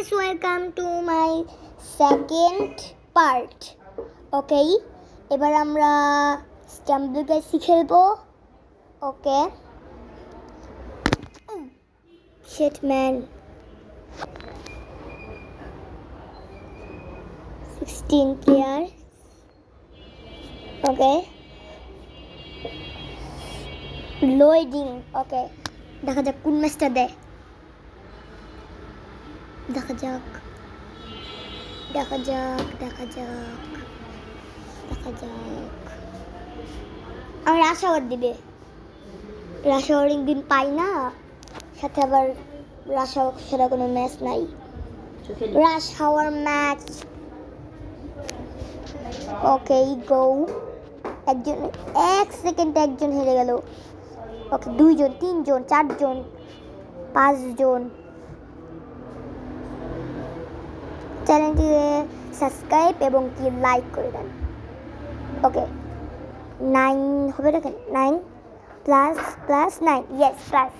guys, welcome to my second part. Okay, এবার আমরা স্টাম্বলিগাইসি খেলবো. Okay. Shit man. 16 players. Okay. Loading. Okay. দেখা যাক কোন ম্যাচটা দেয়. দেখা যাক আমার রাশ আওয়ার দিবে. রাশ আওয়ার একদিন পাই না, সাথে আবার রাশ আওয়ার সেটা কোনো ম্যাচ নাই. রাশ আওয়ার ম্যাচ. ওকে গো. একজন 1 সেকেন্ড একজন হেরে গেল. ওকে 2 জন 3 জন 4 জন 5 জন. চ্যানেলটিকে সাবস্ক্রাইব এবং কি লাইক করে দেন. ওকে 9 হবে না কেন? 9 প্লাস 9. ইয়েস প্লাস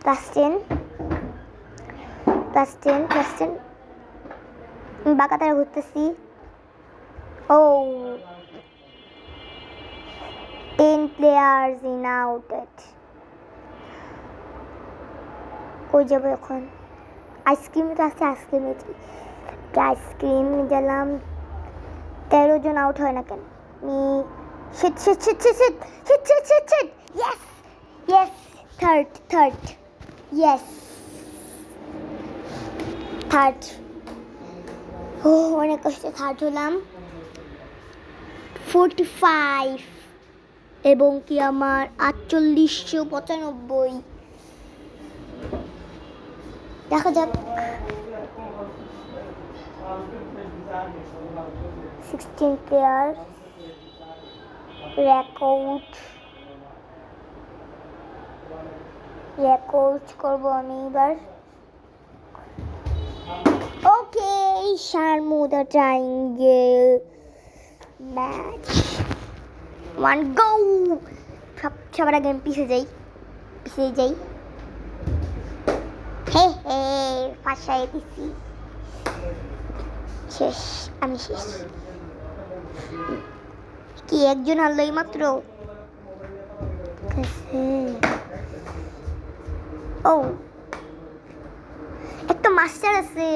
10 বাঁকা তারা ঘুরতেছি. ও 10 প্লেয়ার্স ইন আউটেড. কই যাবো এখন? আইসক্রিম তো আছে. আইসক্রিম গেলাম. 13 জন আউট হয় না কেন? Shit. Yes. Third. Yes. Third. অনেক কষ্টে থার্ড হলাম. 45 এবং কি আমার 4895. দেখা যাক. 16 প্লেয়ার. রেকর্ড করবো আমি এবার. ওকে শারমুদা ট্রায়াঙ্গেল ম্যাচ 1 গো. সবার আগে আমি পিছিয়ে যাই. হে ফাঁসায় দিছি. আমি শেষ. কি একজন হারলো এই মাত্র? ও একটা মাস্টার আছে.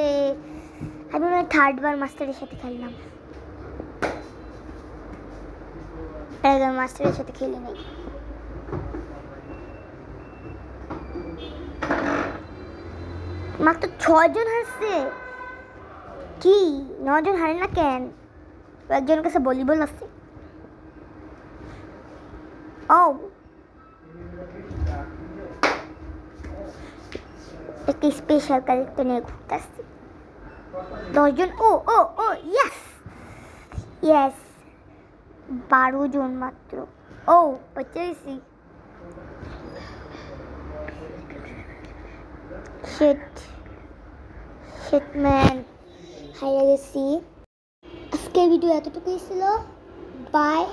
আমি মনে হয় 3rd বার মাস্টারের সাথে খেললাম. মাস্টারের সাথে খেলে নেই. মাত্র 6 জন হারছে. কি 9 জন হারে না কেন? একজনের কাছে ভলিবল আছে. ও একটা স্পেশাল ক্যারেক্টার নিয়ে ঘুরতে আসছি. 10 জন. ও ইয়েস 12 জন মাত্র. ও পাচ্ছি. শিট ম্যান, হারিয়ে গেছি. আজকের ভিডিও এতটুকুই ছিল. বাই.